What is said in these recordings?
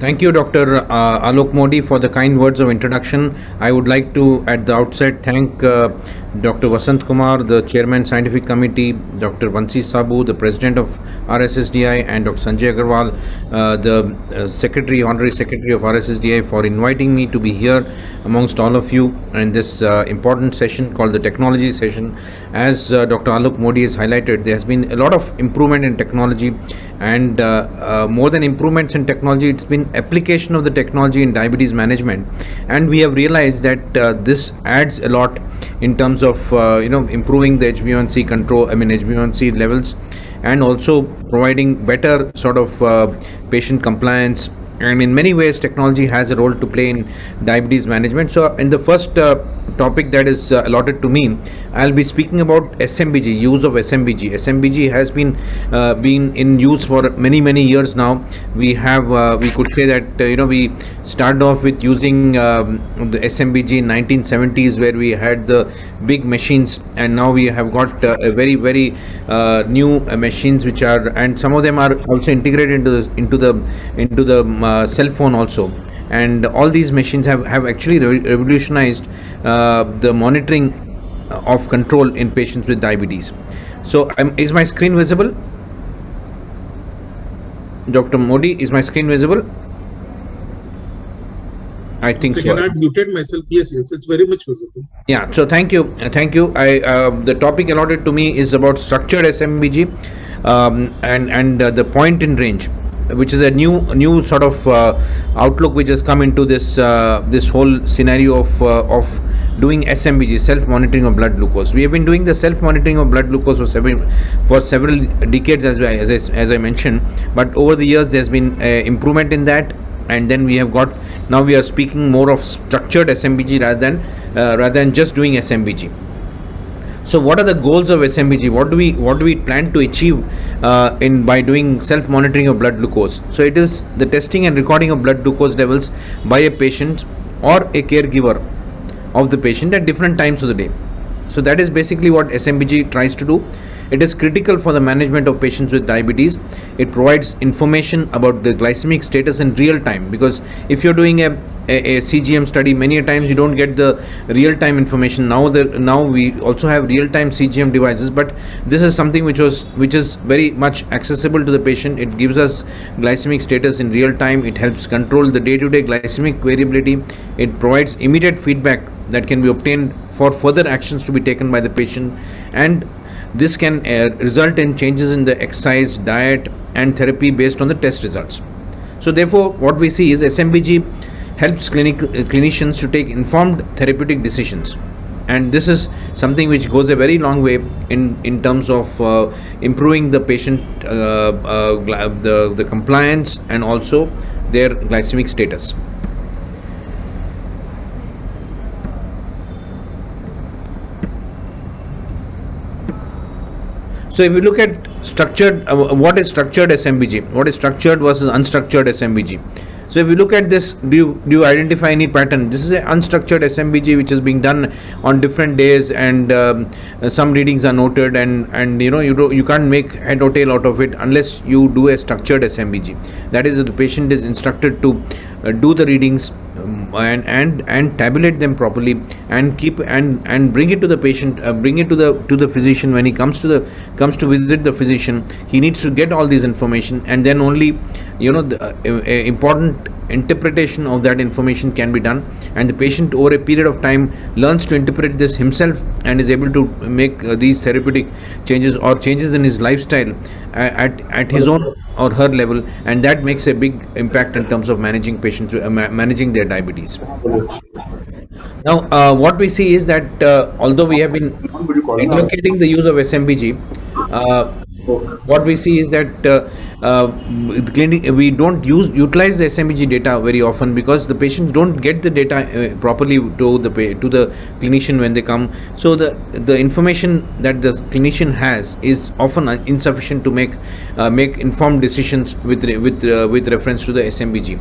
Thank you, Dr. Alok Modi, for the kind words of introduction. I would like to, at the outset, thank Dr. Vasant Kumar, the Chairman Scientific Committee, Dr. Vansi Sabu, the President of RSSDI, and Dr. Sanjay Agarwal, the Honorary Secretary of RSSDI, for inviting me to be here amongst all of you in this important session called the Technology Session. As Dr. Alok Modi has highlighted, there has been a lot of improvement in technology, and more than improvements in technology, it's been application of the technology in diabetes management, and we have realized that this adds a lot in terms of improving the HbA1c control, HbA1c levels, and also providing better sort of patient compliance. And in many ways, technology has a role to play in diabetes management. So in the first topic that is allotted to me, I'll be speaking about SMBG, use of SMBG. SMBG has been in use for many years now. We could say that we started off with using the SMBG in 1970s, where we had the big machines, and now we have got a very new machines, which are, and some of them are also integrated into the cell phone also. And all these machines have actually revolutionized the monitoring of control in patients with diabetes. So is my screen visible? Dr. Modi, is my screen visible? I think so. I muted myself. Yes, it's very much visible. Yeah, so thank you. The topic allotted to me is about structured SMBG, and the point in range, which is a new sort of outlook which has come into this whole scenario of doing SMBG, self monitoring of blood glucose. We have been doing the self monitoring of blood glucose for several decades, as I mentioned, but over the years there's been improvement in that, and then we are speaking more of structured SMBG rather than just doing SMBG. So what are the goals of SMBG? What do we plan to achieve by doing self-monitoring of blood glucose? So it is the testing and recording of blood glucose levels by a patient or a caregiver of the patient at different times of the day. So that is basically what SMBG tries to do. It is critical for the management of patients with diabetes. It provides information about the glycemic status in real time, because if you're doing a CGM study, many a times you don't get the real-time information. Now we also have real-time CGM devices, but this is something which is very much accessible to the patient. It gives us glycemic status in real time. It helps control the day-to-day glycemic variability. It provides immediate feedback that can be obtained for further actions to be taken by the patient, and this can result in changes in the exercise, diet, and therapy based on the test results. So therefore, what we see is SMBG helps clinicians to take informed therapeutic decisions, and this is something which goes a very long way in terms of improving the patient the compliance and also their glycemic status. So if we look at structured, what is structured SMBG? What is structured versus unstructured SMBG? So if you look at this, do you identify any pattern? This is an unstructured SMBG which is being done on different days, and some readings are noted, and you can't make head or tail out of it unless you do a structured SMBG. That is, the patient is instructed to do the readings and tabulate them properly, and keep and bring it to the patient, bring it to the physician. When he comes to visit the physician, he needs to get all this information, and then only the important interpretation of that information can be done, and the patient over a period of time learns to interpret this himself and is able to make these therapeutic changes or changes in his lifestyle at his own or her level, and that makes a big impact in terms of managing patients, managing their diabetes. Now what we see is that although we have been advocating the use of SMBG, what we see is that we don't utilize the SMBG data very often, because the patients don't get the data properly to the clinician when they come. So the information that the clinician has is often insufficient to make informed decisions with reference to the SMBG.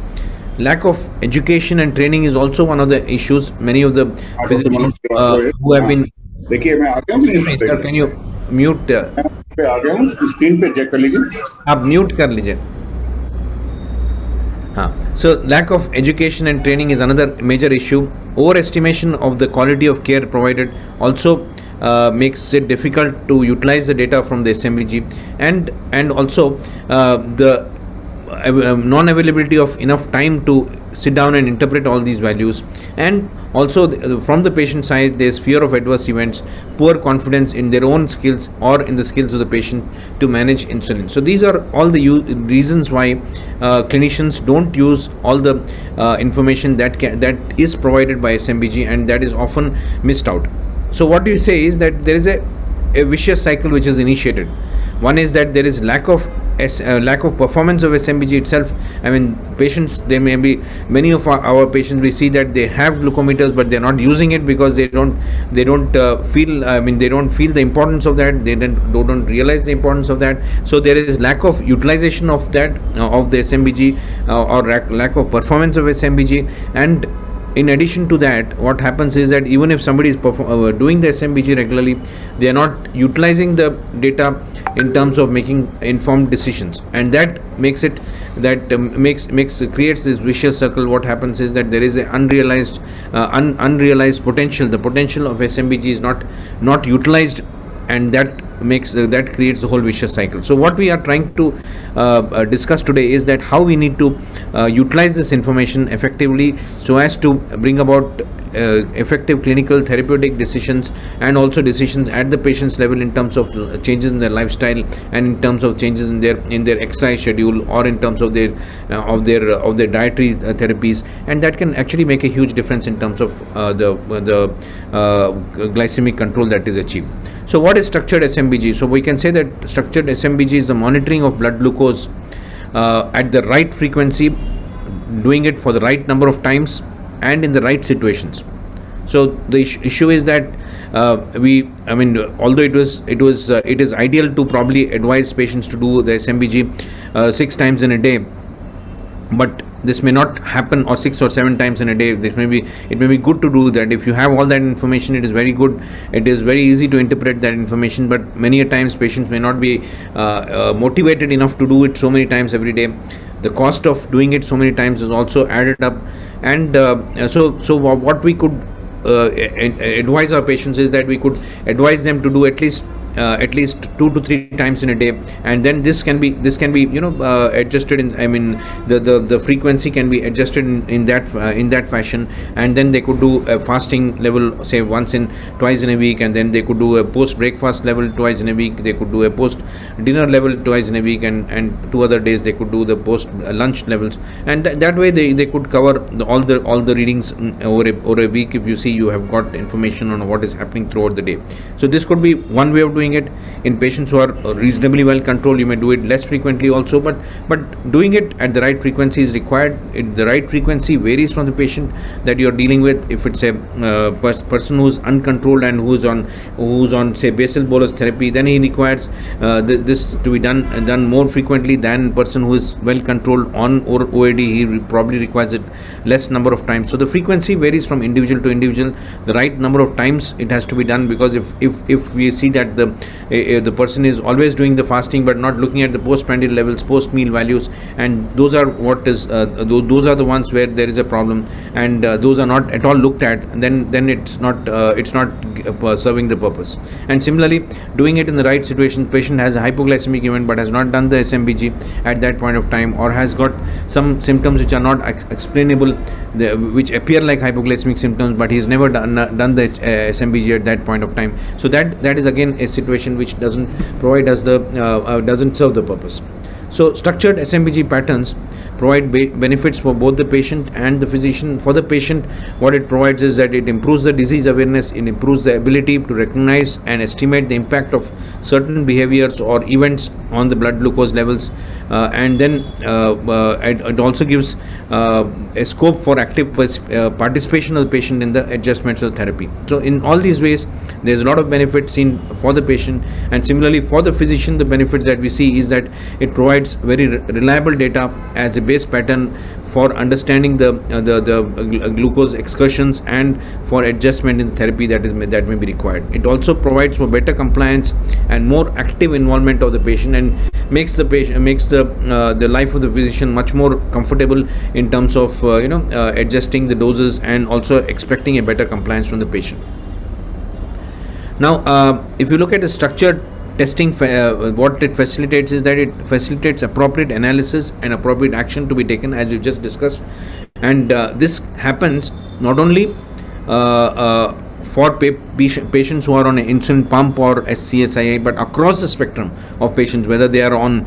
Lack of education and training is also one of the issues. Many of the physicians who have been. Sir, can you mute पे आ गया हूँ, screen पे check कर लीजिए, आप mute कर लीजिए. So lack of education and training is another major issue. Overestimation of the quality of care provided also makes it difficult to utilize the data from the SMBG, and also the non-availability of enough time to sit down and interpret all these values, and also from the patient side there's fear of adverse events, poor confidence in their own skills or in the skills of the patient to manage insulin. So these are all the reasons why clinicians don't use all the information that is provided by SMBG, and that is often missed out. So what you say is that there is a vicious cycle which is initiated. One is that there is lack of performance of SMBG itself. I mean, patients, there may be many of our patients, we see that they have glucometers but they're not using it because they don't feel, I mean, they don't feel the importance of that, they don't realize the importance of that. So there is lack of utilization of that of the SMBG, or lack of performance of SMBG. And in addition to that, what happens is that even if somebody is doing the SMBG regularly, they are not utilizing the data in terms of making informed decisions, and that makes it creates this vicious circle. What happens is that there is an unrealized potential. The potential of SMBG is not utilized, and that creates the whole vicious cycle. So what we are trying to discuss today is that how we need to utilize this information effectively so as to bring about effective clinical therapeutic decisions, and also decisions at the patient's level in terms of changes in their lifestyle, and in terms of changes in their exercise schedule, or in terms of their dietary therapies, and that can actually make a huge difference in terms of the glycemic control that is achieved. So what is structured SMBG? So we can say that structured SMBG is the monitoring of blood glucose at the right frequency, doing it for the right number of times and in the right situations. So the issue is that although it is ideal to probably advise patients to do the SMBG 6 times in a day, but this may not happen, or 6 or 7 times in a day. It may be good to do that. If you have all that information, it is very good. It is very easy to interpret that information, but many a times patients may not be motivated enough to do it so many times every day. The cost of doing it so many times is also added up, and so what we could advise our patients is that we could advise them to do at least 2 to 3 times in a day, and then this can be adjusted in, I mean, the frequency can be adjusted in that fashion, and then they could do a fasting level, say twice in a week, and then they could do a post breakfast level twice in a week, they could do a post dinner level twice in a week, and 2 other days they could do the post lunch levels, and that way they could cover all the readings over a week. If you see, you have got information on what is happening throughout the day. So this could be one way of doing it. In patients who are reasonably well controlled, you may do it less frequently also, but doing it at the right frequency is required. The right frequency varies from the patient that you are dealing with. If it's a person who's uncontrolled and who's on say basal bolus therapy, then he requires this to be done more frequently than person who is well controlled on OAD. He probably requires it less number of times. So the frequency varies from individual to individual. The right number of times it has to be done, because if we see that the person is always doing the fasting but not looking at the postprandial levels, post meal values, and those are those are the ones where there is a problem, and those are not at all looked at, then it's not serving the purpose. And similarly, doing it in the right situation, patient has a hypoglycemic event but has not done the SMBG at that point of time, or has got some symptoms which are not explainable, which appear like hypoglycemic symptoms, but he's never done the SMBG at that point of time. So that is again a situation which doesn't provide us doesn't serve the purpose. So structured SMBG patterns provide benefits for both the patient and the physician. For the patient, what it provides is that it improves the disease awareness, it improves the ability to recognize and estimate the impact of certain behaviors or events on the blood glucose levels, and then it also gives a scope for active participation of the patient in the adjustments of the therapy. So in all these ways, there's a lot of benefit seen for the patient, and similarly for the physician, the benefits that we see is that it provides very reliable data as a base pattern for understanding the glucose excursions and for adjustment in the therapy that may be required. It also provides for better compliance and more active involvement of the patient, and makes the patient, makes the life of the physician much more comfortable in terms of adjusting the doses and also expecting a better compliance from the patient. Now, if you look at the structured testing, what it facilitates is that it facilitates appropriate analysis and appropriate action to be taken, as we've just discussed. And this happens not only for patients who are on an insulin pump or SCSII, but across the spectrum of patients, whether they are on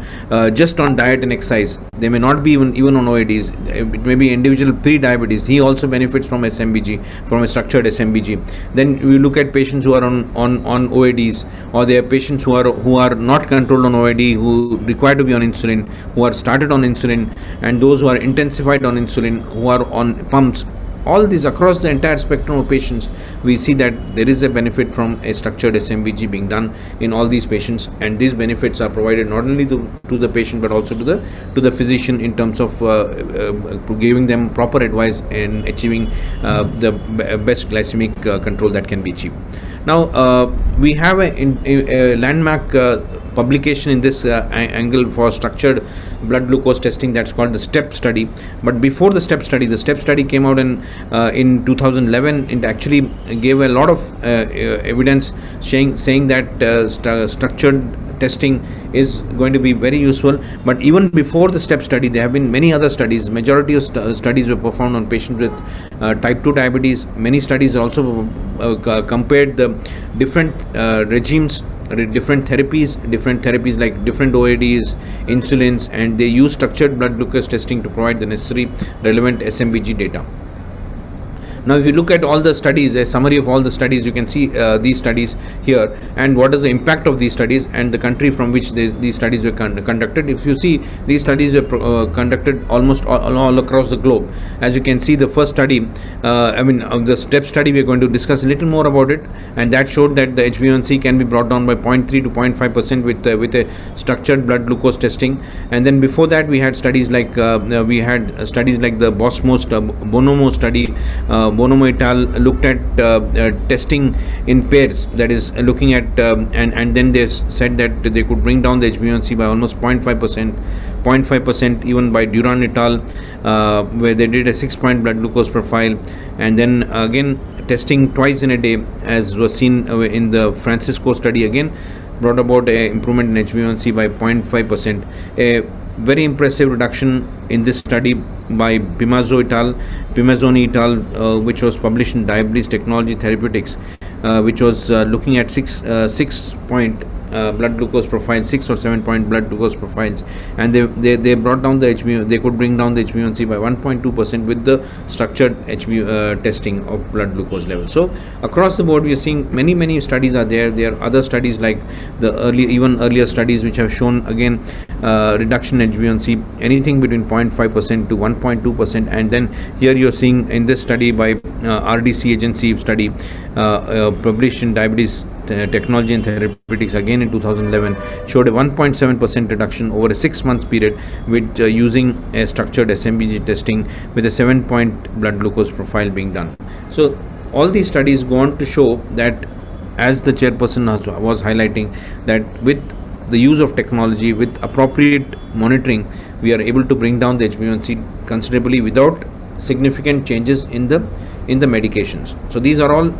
just on diet and exercise. They may not be even on OADs. It may be individual pre-diabetes. He also benefits from SMBG, from a structured SMBG. Then we look at patients who are on OADs, or there are patients who are not controlled on OAD, who require to be on insulin, who are started on insulin, and those who are intensified on insulin, who are on pumps. All these, across the entire spectrum of patients, we see that there is a benefit from a structured SMBG being done in all these patients, and these benefits are provided not only to the patient but also to the physician in terms of giving them proper advice in achieving the best glycemic control that can be achieved. Now, we have a landmark publication in this angle for structured blood glucose testing, that's called the STEP study. But before the STEP study came out in 2011. It actually gave a lot of evidence saying that structured testing is going to be very useful. But even before the STEP study, there have been many other studies. Majority of studies were performed on patients with type 2 diabetes. Many studies also compared the different regimes, different therapies like different OADs, insulins, and they use structured blood glucose testing to provide the necessary relevant SMBG data. Now, if you look at all the studies, a summary of all the studies, you can see these studies here, and what is the impact of these studies and the country from which these studies were conducted. If you see, these studies were conducted almost all across the globe. As you can see, the first study, the STEP study, we are going to discuss a little more about it, and that showed that the HbA1c can be brought down by 0.3 to 0.5% with a structured blood glucose testing. And then before that, we had studies like the Bonomo study. Bonomo et al. Looked at testing in pairs, that is looking at and then they said that they could bring down the HbA1c by almost 0.5% even by Duran et al., where they did a 6-point blood glucose profile, and then again testing twice in a day, as was seen in the Francisco study, again brought about a improvement in HbA1c by 0.5%. A very impressive reduction in this study by Pimazzoni et al., which was published in Diabetes Technology Therapeutics, which was looking at 6-point blood glucose profile, 6 or 7-point blood glucose profiles, and they brought down the HbA1c. They could bring down the HbA1c by 1.2% with the structured testing of blood glucose level. So across the board, we are seeing many studies are there. There are other studies like the earlier studies which have shown again reduction in HbA1c anything between 0.5% to 1.2%, and then here you are seeing in this study by RDC agency study published in Diabetes Technology and Therapeutics again in 2011, showed a 1.7% reduction over a 6-month period with using a structured SMBG testing with a 7-point blood glucose profile being done. So all these studies go on to show that, as the chairperson was highlighting, that with the use of technology, with appropriate monitoring, we are able to bring down the HbA1c considerably without significant changes in the medications. So these are all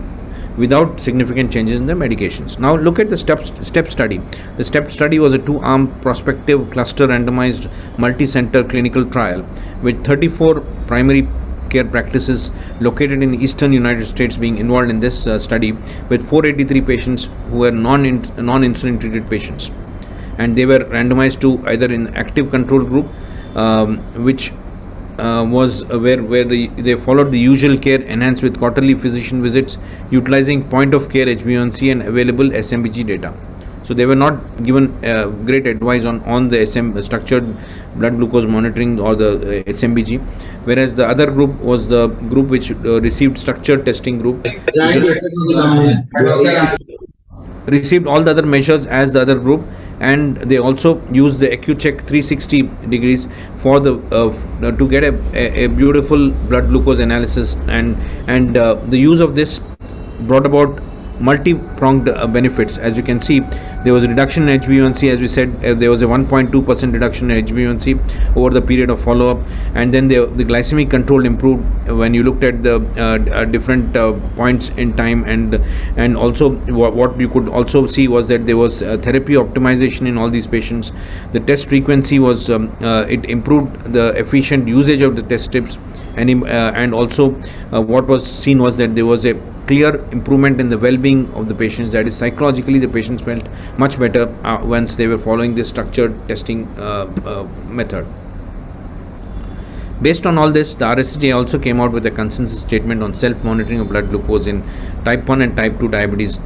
without significant changes in the medications. Now look at the STEP study. The STEP study was a 2-arm prospective cluster randomized multi-center clinical trial with 34 primary care practices located in the eastern United States being involved in this study, with 483 patients who were non-insulin treated patients, and they were randomized to either in active control group, which was where they followed the usual care enhanced with quarterly physician visits, utilizing point of care HbA1c and available SMBG data. So they were not given great advice on the structured blood glucose monitoring or the SMBG, whereas the other group was the group which received structured testing group, received all the other measures as the other group, and they also used the AccuCheck 360 degrees for the to get a beautiful blood glucose analysis, and the use of this brought about multi-pronged benefits. As you can see, There was a reduction in HbA1c, as we said. There was a 1.2% reduction in HbA1c over the period of follow-up, and then the glycemic control improved when you looked at the different points in time, and also what you could also see was that there was therapy optimization in all these patients. The test frequency was it improved the efficient usage of the test strips, and also what was seen was that there was a clear improvement in the well-being of the patients. That is, psychologically the patients felt much better once they were following this structured testing method. Based on all this, the RSCGI also came out with a consensus statement on self-monitoring of blood glucose in type 1 and type 2 diabetes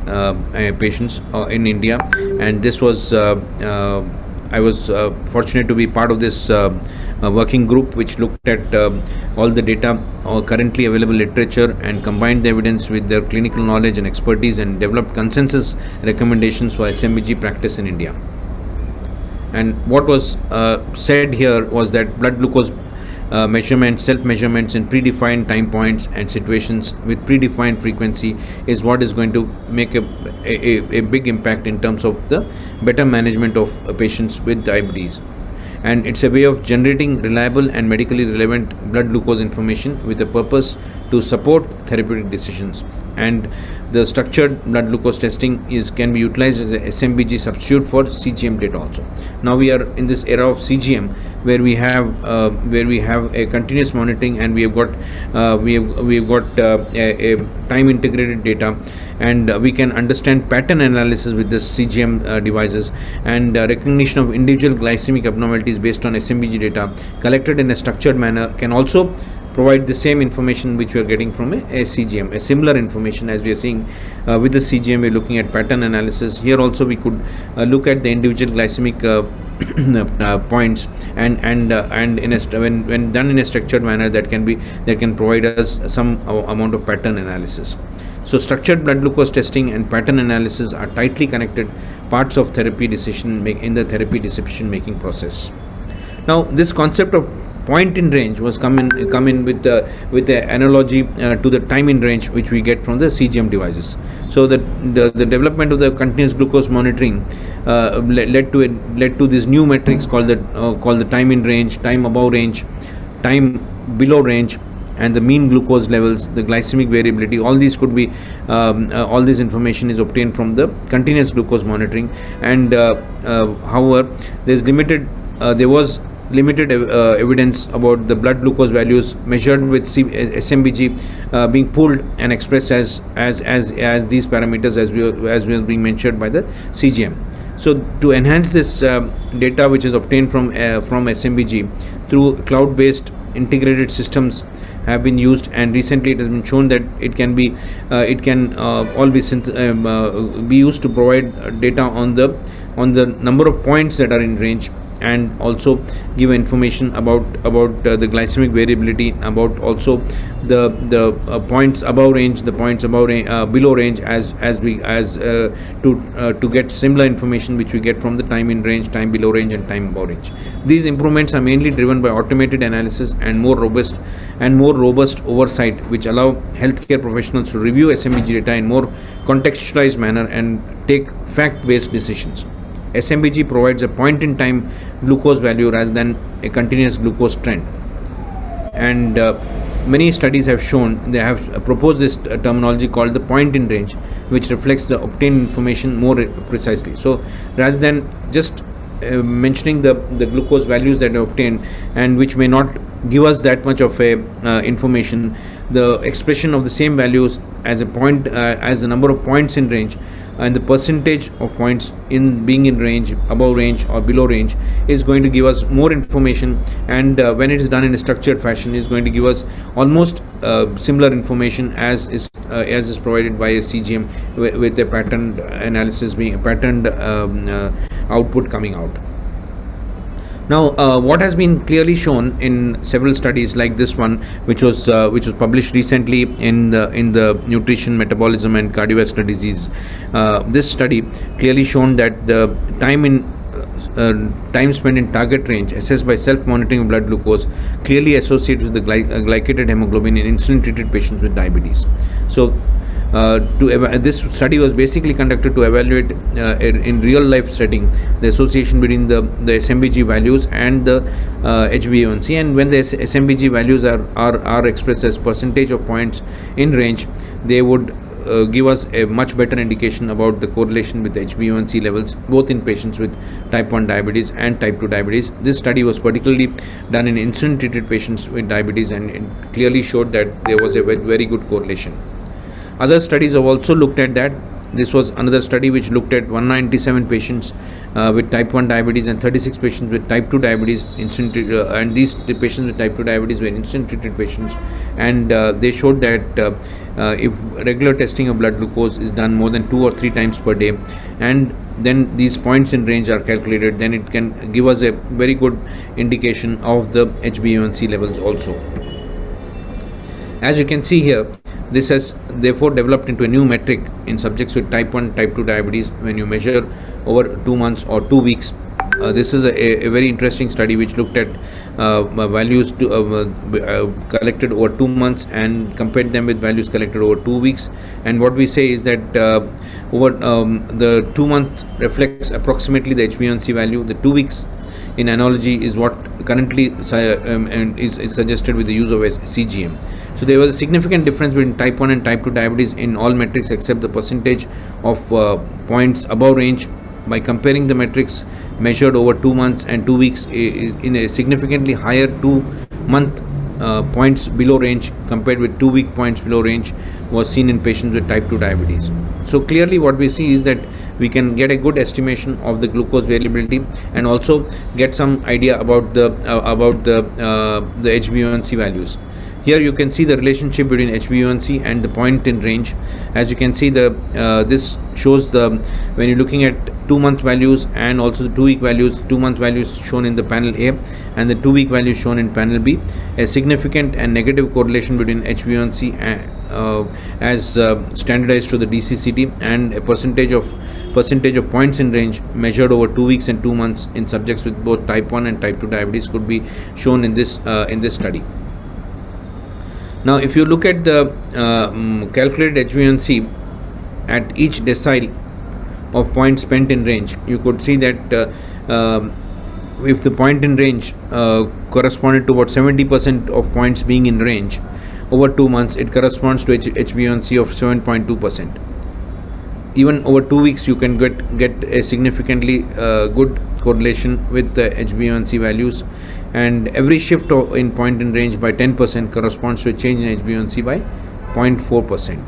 patients in India, and this was I was fortunate to be part of this working group which looked at all the data, currently available literature, and combined the evidence with their clinical knowledge and expertise, and developed consensus recommendations for SMBG practice in India. And what was said here was that blood glucose measurements, self-measurements in predefined time points and situations with predefined frequency is what is going to make a big impact in terms of the better management of patients with diabetes. And it's a way of generating reliable and medically relevant blood glucose information with a purpose to support therapeutic decisions. And the structured blood glucose testing can be utilized as a SMBG substitute for CGM data also. Now we are in this era of CGM where we have a continuous monitoring, and we have got a time integrated data, and we can understand pattern analysis with this CGM devices, and recognition of individual glycemic abnormalities based on SMBG data collected in a structured manner can also provide the same information which we are getting from a CGM, a similar information as we are seeing with the CGM. We are looking at pattern analysis. Here also we could look at the individual glycemic points, and when done in a structured manner, that can provide us some amount of pattern analysis. So structured blood glucose testing and pattern analysis are tightly connected parts of therapy decision decision making process. Now this concept of point in range was come in with the analogy to the time in range which we get from the CGM devices. So the development of the continuous glucose monitoring led to these new metrics called the time in range, time above range, time below range, and the mean glucose levels, the glycemic variability. All these could be all this information is obtained from the continuous glucose monitoring. And however, there was limited evidence about the blood glucose values measured with SMBG being pooled and expressed as these parameters as we are being measured by the CGM. So to enhance this data which is obtained from SMBG through cloud-based integrated systems have been used, and recently it has been shown that it can all be used to provide data on the number of points that are in range, and also give information about the glycemic variability, about also the points above range, the points below range, to get similar information which we get from the time in range, time below range, and time above range. These improvements are mainly driven by automated analysis and more robust oversight, which allow healthcare professionals to review SMBG data in more contextualized manner and take fact-based decisions. SMBG provides a point-in-time glucose value rather than a continuous glucose trend. And many studies have shown, they have proposed this terminology called the point-in-range, which reflects the obtained information more precisely. So rather than just mentioning the glucose values that are obtained and which may not give us that much of a information, the expression of the same values as a point, as the number of points in range, and the percentage of points in being in range, above range or below range, is going to give us more information, and when it is done in a structured fashion is going to give us almost similar information as is provided by a CGM with a patterned analysis being a patterned output coming out. Now, what has been clearly shown in several studies like this one, which was published recently in the Nutrition, Metabolism and Cardiovascular Disease, this study clearly shown that the time spent in target range assessed by self-monitoring of blood glucose clearly associated with the glycated hemoglobin in insulin-treated patients with diabetes. So This study was basically conducted to evaluate in real life setting the association between the SMBG values and the HbA1c, and when the SMBG values are expressed as percentage of points in range, they would give us a much better indication about the correlation with HbA1c levels, both in patients with type 1 diabetes and type 2 diabetes. This study was particularly done in insulin treated patients with diabetes, and it clearly showed that there was a very good correlation. Other studies have also looked at that. This was another study which looked at 197 patients with type 1 diabetes and 36 patients with type 2 diabetes, and these patients with type 2 diabetes were insulin treated patients, and they showed that if regular testing of blood glucose is done more than 2 or 3 times per day, and then these points in range are calculated, then it can give us a very good indication of the HbA1c levels also. As you can see here, this has therefore developed into a new metric in subjects with type 1 type 2 diabetes when you measure over 2 months or 2 weeks. This is a very interesting study which looked at values collected over 2 months and compared them with values collected over 2 weeks. And what we say is that over the 2 month reflects approximately the HbA1c value. The 2 weeks in analogy is what currently is suggested with the use of CGM. So there was a significant difference between type 1 and type 2 diabetes in all metrics except the percentage of points above range. By comparing the metrics measured over 2 months and 2 weeks, in a significantly higher 2 month points below range compared with 2 week points below range was seen in patients with type 2 diabetes. So clearly what we see is that we can get a good estimation of the glucose variability and also get some idea about the HbA1c values. Here you can see the relationship between HbA1c and the point in range. As you can see, this shows when you're looking at 2 month values and also the 2 week values, 2 month values shown in the panel A and the 2 week values shown in panel B, a significant and negative correlation between HbA1c as standardized to the DCCT, and a percentage of points in range measured over 2 weeks and 2 months in subjects with both type 1 and type 2 diabetes could be shown in this study. Now, if you look at the calculated HbA1c at each decile of points spent in range, you could see that if the point in range corresponded to about 70% of points being in range over 2 months, it corresponds to HbA1c of 7.2%. Even over 2 weeks, you can get a significantly good correlation with the HbA1c values, and every shift in point in range by 10% corresponds to a change in HbA1c by 0.4%.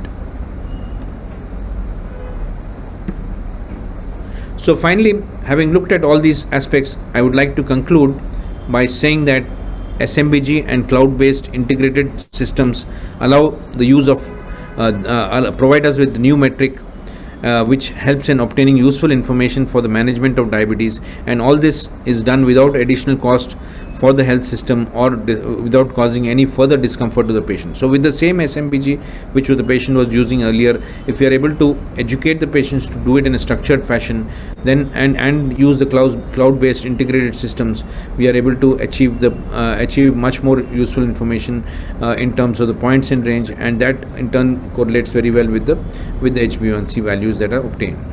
So finally, having looked at all these aspects, I would like to conclude by saying that SMBG and cloud-based integrated systems allow the use of provide us with new metric which helps in obtaining useful information for the management of diabetes, and all this is done without additional cost for the health system or without causing any further discomfort to the patient. So with the same SMBG which the patient was using earlier, if we are able to educate the patients to do it in a structured fashion, then and use the cloud-based integrated systems, we are able to achieve much more useful information in terms of the points in range, and that in turn correlates very well with the HbA1c values that are obtained.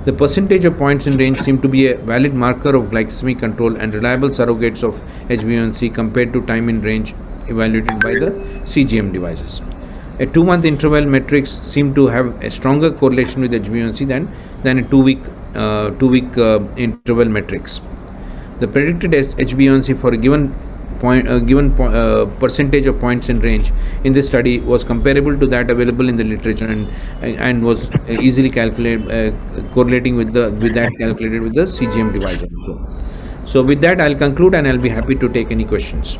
The percentage of points in range seem to be a valid marker of glycemic control and reliable surrogates of HbA1c compared to time in range evaluated by the CGM devices. A 2 month interval metrics seem to have a stronger correlation with HbA1c than a 2 week interval metrics. The predicted HbA1c for a given percentage of points in range in this study was comparable to that available in the literature and was easily correlating with that calculated with the CGM device also. So with that, I'll conclude and I'll be happy to take any questions.